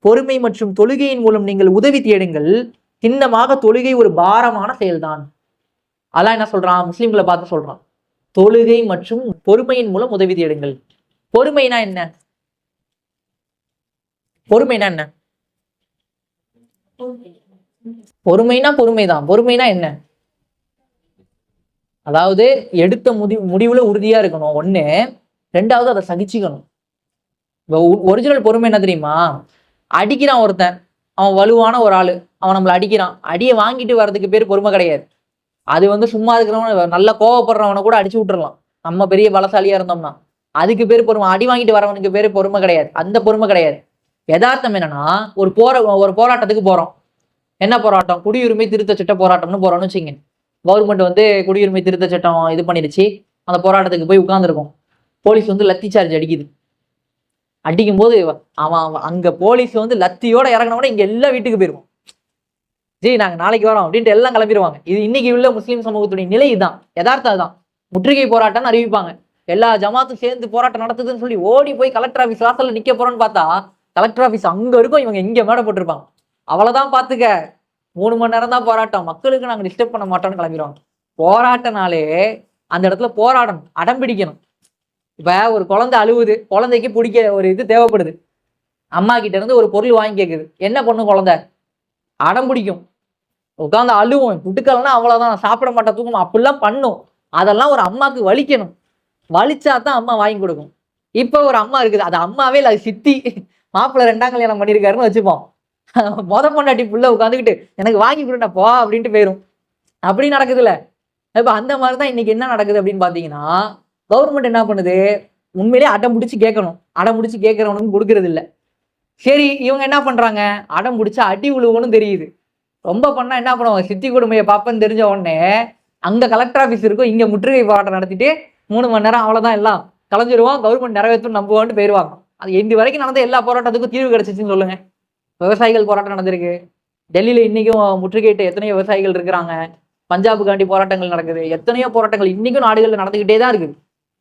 பொறுமை மற்றும் தொழுகையின் மூலம் நீங்கள் உதவி தேடுங்கள். சின்னமாக தொழுகை ஒரு பாரமான செயல்தான். அல்லாஹ் என்ன சொல்றான்? முஸ்லிம்களை பார்த்து சொல்றான், தொழுகை மற்றும் பொறுமையின் மூலம் உதவி தேடுங்கள். பொறுமைனா என்ன? பொறுமைனா என்ன? பொறுமைதான். பொறுமைனா என்ன? அதாவது எடுத்த முடிவுல உறுதியா இருக்கணும் ஒண்ணு. ரெண்டாவது அதை சகிச்சுக்கணும். ஒரிஜினல் பொறுமை என்ன தெரியுமா? அடிக்கிறான் ஒருத்தன், அவன் வலுவான ஒரு ஆளு, அவன் நம்மளை அடிக்கிறான், அடியை வாங்கிட்டு வர்றதுக்கு பேர் பொறுமை கிடையாது. அது சும்மா இருக்கிறவன, நல்லா கோவப்படுறவனை கூட அடிச்சு விட்டுறலாம் நம்ம பெரிய பலசாலியா இருந்தோம்னா. அதுக்கு பேர் பொறுமை. அடி வாங்கிட்டு வரவனுக்கு பேரு பொறுமை கிடையாது. அந்த பொறுமை கிடையாது. யதார்த்தம் என்னன்னா, ஒரு போராட்டத்துக்கு போறோம். என்ன போராட்டம்? குடியுரிமை திருத்த சட்ட போராட்டம்னு போறோம்னு வச்சுங்க. கவர்மெண்ட் குடியுரிமை திருத்த சட்டம் இது பண்ணிருச்சு. அந்த போராட்டத்துக்கு போய் உட்கார்ந்துருக்கோம். போலீஸ் லத்தி சார்ஜ் அடிக்குது. அடிக்கும் போது அவன் அங்க போலீஸ் லத்தியோட இறங்கினோட இங்க எல்லாம் வீட்டுக்கு போயிருவோம். ஜி நாங்க நாளைக்கு வரோம் அப்படின்ட்டு எல்லாம் கிளம்பிடுவாங்க. இது இன்னைக்கு உள்ள முஸ்லீம் சமூகத்துடைய நிலை இதுதான். யதார்த்தம் தான். முற்றுகை போராட்டம்னு அறிவிப்பாங்க. எல்லா ஜமாத்தும் சேர்ந்து போராட்டம் நடத்துதுன்னு சொல்லி ஓடி போய் கலெக்டர் ஆஃபீஸ் வாசல்ல நிக்க போறோம்னு பார்த்தா, கலெக்டர் ஆஃபீஸ் அங்க இருக்கும், இவங்க இங்க மேடை போட்டிருப்பாங்க. அவ்வளவுதான் பாத்துக்க. 3 மணி நேரம் தான் போராட்டம். மக்களுக்கு நாங்க டிஸ்டர்ப் பண்ண மாட்டோம்னு கிளம்பிடுவாங்க. போராட்டனாலே அந்த இடத்துல போராடணும், அடம் பிடிக்கணும். இப்ப ஒரு குழந்தை அழுவுது, குழந்தைக்கு பிடிக்க ஒரு இது தேவைப்படுது. அம்மா கிட்ட இருந்து ஒரு பொருள் வாங்கி கேட்குது. என்ன பண்ணும் குழந்தை? அடம் பிடிக்கும், உட்காந்து அழுவும். புட்டுக்கலன்னா அவ்வளவுதான், சாப்பிட மாட்டா, தூக்கணும், அப்படிலாம் பண்ணும். அதெல்லாம் ஒரு அம்மாவுக்கு வலிக்கணும். வலிச்சாதான் அம்மா வாங்கி கொடுக்கும். இப்ப ஒரு அம்மா இருக்குது, அது அம்மாவே இல்லை, அது சித்தி. மாப்பிள்ளை 2ஆம் கல்யாணம் பண்ணியிருக்காருன்னு வச்சுப்போம். பொண்டாட்டி புள்ள உட்காந்துக்கிட்டு எனக்கு வாங்கி கொடுண்டா போ அப்படின்ட்டு போயிரும். அப்படி நடக்குதுல்ல. இப்ப அந்த மாதிரிதான் இன்னைக்கு என்ன நடக்குது அப்படின்னு பாத்தீங்கன்னா, கவர்மெண்ட் என்ன பண்ணுது? உண்மையிலேயே அடம் பிடிச்சி கேட்கணும். அடம் பிடிச்சி கேட்கறவனுக்கு கொடுக்கறது இல்லை. சரி, இவங்க என்ன பண்றாங்க? அடம் பிடிச்சா அடி உழுவனும் தெரியுது. ரொம்ப பண்ணா என்ன பண்ணுவாங்க? சித்தி கொடுமையை பாப்பன்னு தெரிஞ்ச உடனே அங்க கலெக்டர் ஆஃபீஸ் இருக்கும், இங்க முற்றுகை போராட்டம் நடத்திட்டு 3 மணி நேரம் அவ்வளவுதான், எல்லாம் கலைஞ்சிருவோம், கவர்மெண்ட் நிறைவேற்றும் நம்புவான்ட்டு போயிருவாங்க. அது இந்த வரைக்கும் நடந்த எல்லா போராட்டத்துக்கும் தீர்வு கிடைச்சிச்சுன்னு சொல்லுங்க. விவசாயிகள் போராட்டம் நடந்திருக்கு. டெல்லியில இன்னைக்கும் முற்றுகையிட்ட எத்தனையோ விவசாயிகள் இருக்கிறாங்க. பஞ்சாபுக்காண்டி போராட்டங்கள் நடக்குது. எத்தனையோ போராட்டங்கள் இன்னைக்கும் நாடுகள்ல நடந்துகிட்டே தான் இருக்குது.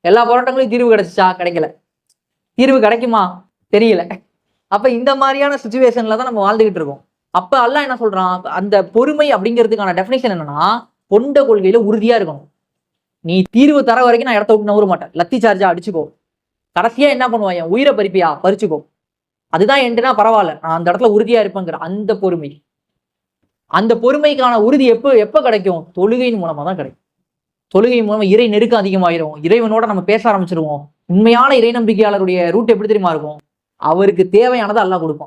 எல்லா போராட்டங்களையும் தீர்வு கிடைச்சிச்சா? கிடைக்கல. தீர்வு கிடைக்குமா? தெரியல. அப்ப இந்த மாதிரியான சுச்சுவேஷன்ல தான் நம்ம வாழ்ந்துகிட்டு இருக்கோம். அப்ப அல்லாஹ் என்ன சொல்றான்? அந்த பொறுமை அப்படிங்கிறதுக்கான டெஃபினேஷன் என்னன்னா, கொண்ட கொள்கையில உறுதியா இருக்கணும். நீ தீர்வு தர வரைக்கும் நான் இடத்த விட்டு நவர மாட்டேன். லத்தி சார்ஜா அடிச்சுக்கோ. கடைசியா என்ன பண்ணுவான்? என் உயிரை பறிப்பியா? பறிச்சுக்கோ. அதுதான் என்கிட்டனா பரவாயில்ல, நான் அந்த இடத்துல உறுதியா இருப்பேங்கிற அந்த பொறுமை. அந்த பொறுமைக்கான உறுதி எப்ப கிடைக்கும்? தொழுகையின் மூலமா தான் கிடைக்கும். தொழுகை மூலமா இறை நெருக்கம் அதிகமாயிரும். இறைவனோட நம்ம பேச ஆரம்பிச்சிருவோம். உண்மையான இறை நம்பிக்கையாளருடைய ரூட் எப்படி தெரியுமா இருக்கும்? அவருக்கு தேவையானதை அல்லாஹ் கொடுப்பான்.